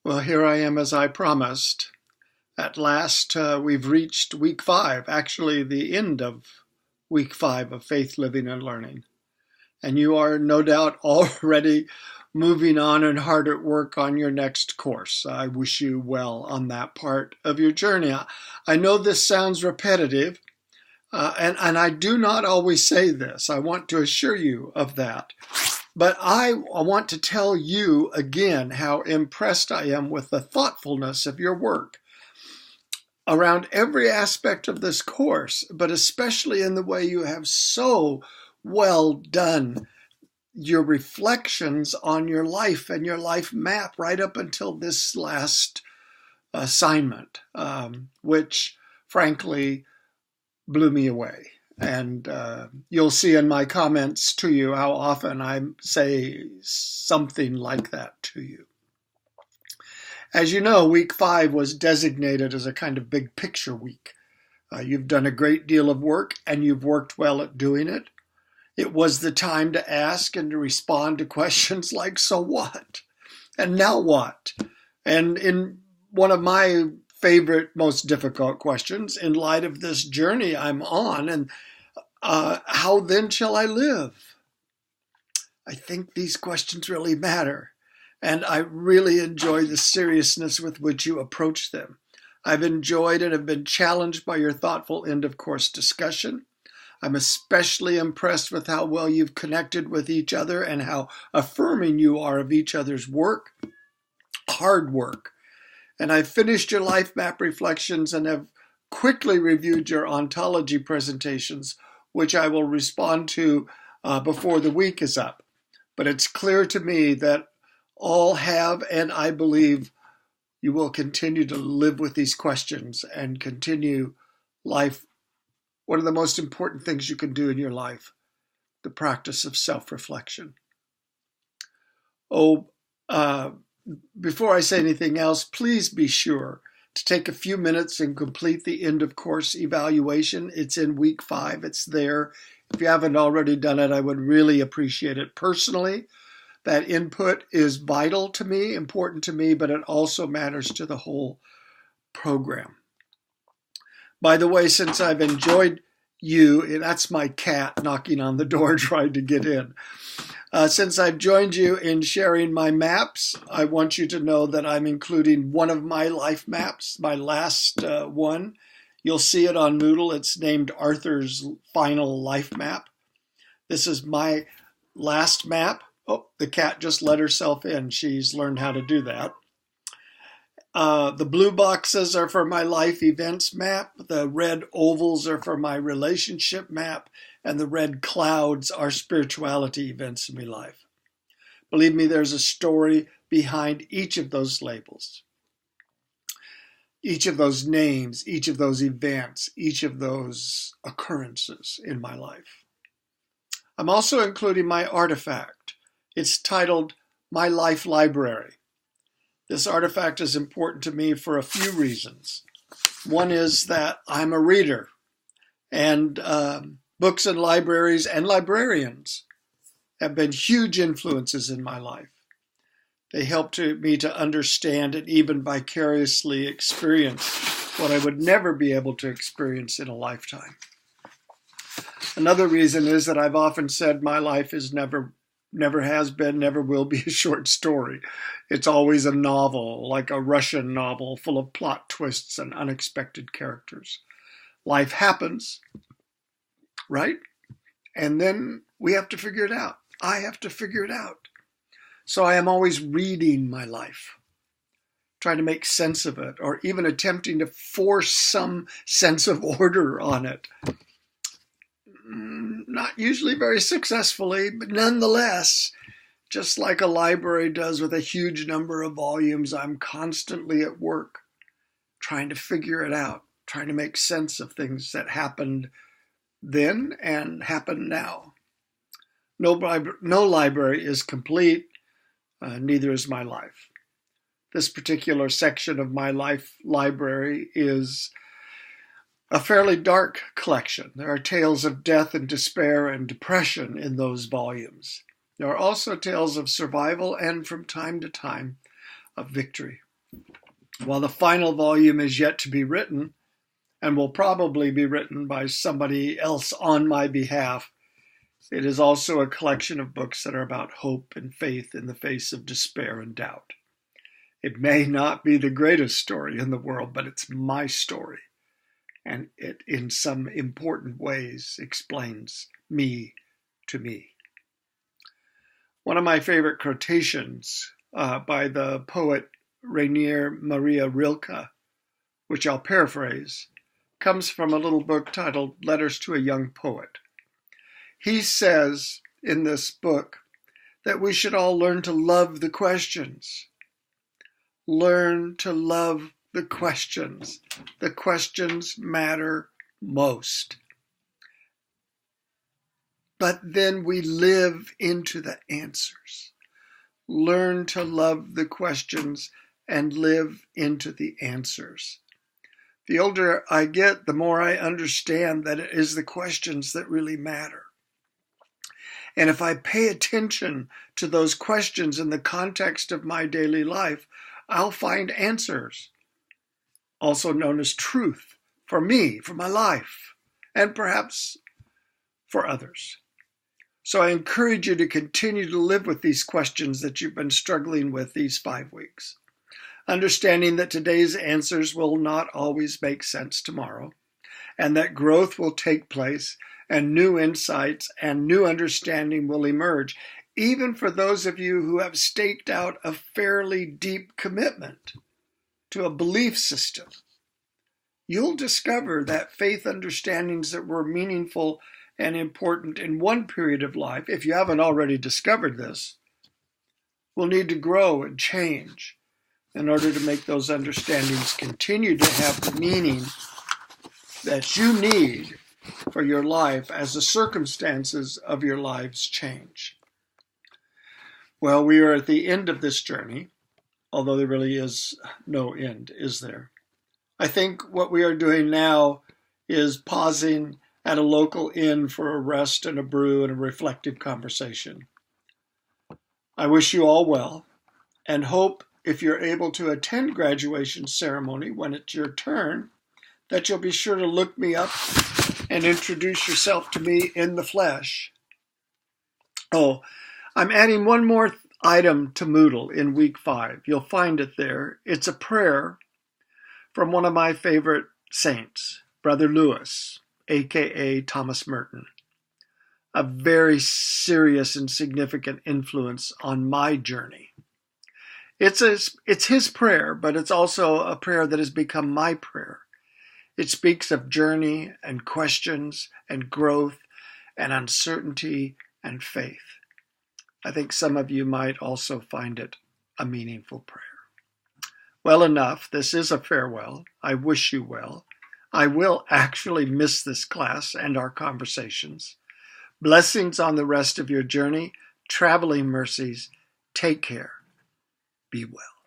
Well, here I am as I promised. At last, we've reached week 5, actually, the end of week 5 of Faith, Living, and Learning. And you are no doubt already moving on and hard at work on your next course. I wish you well on that part of your journey. I know this sounds repetitive, and I do not always say this. I want to assure you of that. But I want to tell you again how impressed I am with the thoughtfulness of your work around every aspect of this course, but especially in the way you have so well done your reflections on your life and your life map right up until this last assignment, which frankly blew me away. And you'll see in my comments to you how often I say something like that to you. As you know, week 5 was designated as a kind of big picture week. You've done a great deal of work and you've worked well at doing it. It was the time to ask and to respond to questions like, so what? And now what? And in one of my favorite, most difficult questions, in light of this journey I'm on, and how then shall I live? I think these questions really matter, and I really enjoy the seriousness with which you approach them. I've enjoyed and have been challenged by your thoughtful end-of-course discussion. I'm especially impressed with how well you've connected with each other and how affirming you are of each other's work, hard work. And I've finished your life map reflections and have quickly reviewed your ontology presentations, which I will respond to before the week is up. But it's clear to me that all have, and I believe you will continue to live with these questions and continue life. One of the most important things you can do in your life, the practice of self-reflection. Before I say anything else, please be sure to take a few minutes and complete the end of course evaluation. It's in week 5. It's there. If you haven't already done it, I would really appreciate it. Personally, that input is vital to me, important to me, but it also matters to the whole program. By the way, since I've enjoyed you, that's my cat knocking on the door trying to get in. Since I've joined you in sharing my maps, I want you to know that I'm including one of my life maps, my last one. You'll see it on Moodle. It's named Arthur's Final Life Map. This is my last map. Oh, the cat just let herself in. She's learned how to do that. The blue boxes are for my life events map. The red ovals are for my relationship map. And the red clouds are spirituality events in my life. Believe me, there's a story behind each of those labels, each of those names, each of those events, each of those occurrences in my life. I'm also including my artifact. It's titled My Life Library. This artifact is important to me for a few reasons. One is that I'm a reader, and books and libraries and librarians have been huge influences in my life. They help me to understand and even vicariously experience what I would never be able to experience in a lifetime. Another reason is that I've often said my life is never has been, never will be a short story. It's always a novel, like a Russian novel full of plot twists and unexpected characters. Life happens, right? And then we have to figure it out. I have to figure it out. So I am always reading my life, trying to make sense of it, or even attempting to force some sense of order on it. Not usually very successfully, but nonetheless, just like a library does with a huge number of volumes, I'm constantly at work trying to figure it out, trying to make sense of things that happened then and happen now. No library is complete, neither is my life. This particular section of my life library is a fairly dark collection. There are tales of death and despair and depression in those volumes. There are also tales of survival and, from time to time, of victory. While the final volume is yet to be written, and will probably be written by somebody else on my behalf, it is also a collection of books that are about hope and faith in the face of despair and doubt. It may not be the greatest story in the world, but it's my story. And it, in some important ways, explains me to me. One of my favorite quotations by the poet Rainer Maria Rilke, which I'll paraphrase, comes from a little book titled Letters to a Young Poet. He says in this book that we should all learn to love the questions. Learn to love the questions. The questions matter most. But then we live into the answers. Learn to love the questions and live into the answers. The older I get, the more I understand that it is the questions that really matter. And if I pay attention to those questions in the context of my daily life, I'll find answers, also known as truth, for me, for my life, and perhaps for others. So I encourage you to continue to live with these questions that you've been struggling with these 5 weeks, understanding that today's answers will not always make sense tomorrow, and that growth will take place and new insights and new understanding will emerge, even for those of you who have staked out a fairly deep commitment to a belief system. You'll discover that faith understandings that were meaningful and important in one period of life, if you haven't already discovered this, will need to grow and change in order to make those understandings continue to have the meaning that you need for your life as the circumstances of your lives change. Well, we are at the end of this journey, although there really is no end, is there? I think what we are doing now is pausing at a local inn for a rest and a brew and a reflective conversation. I wish you all well and hope if you're able to attend graduation ceremony when it's your turn, that you'll be sure to look me up and introduce yourself to me in the flesh. Oh, I'm adding one more item to Moodle in week 5. You'll find it there. It's a prayer from one of my favorite saints, Brother Lewis, aka Thomas Merton, a very serious and significant influence on my journey. It's his prayer, but it's also a prayer that has become my prayer. It speaks of journey and questions and growth and uncertainty and faith. I think some of you might also find it a meaningful prayer. Well, enough. This is a farewell. I wish you well. I will actually miss this class and our conversations. Blessings on the rest of your journey. Traveling mercies. Take care. Be well.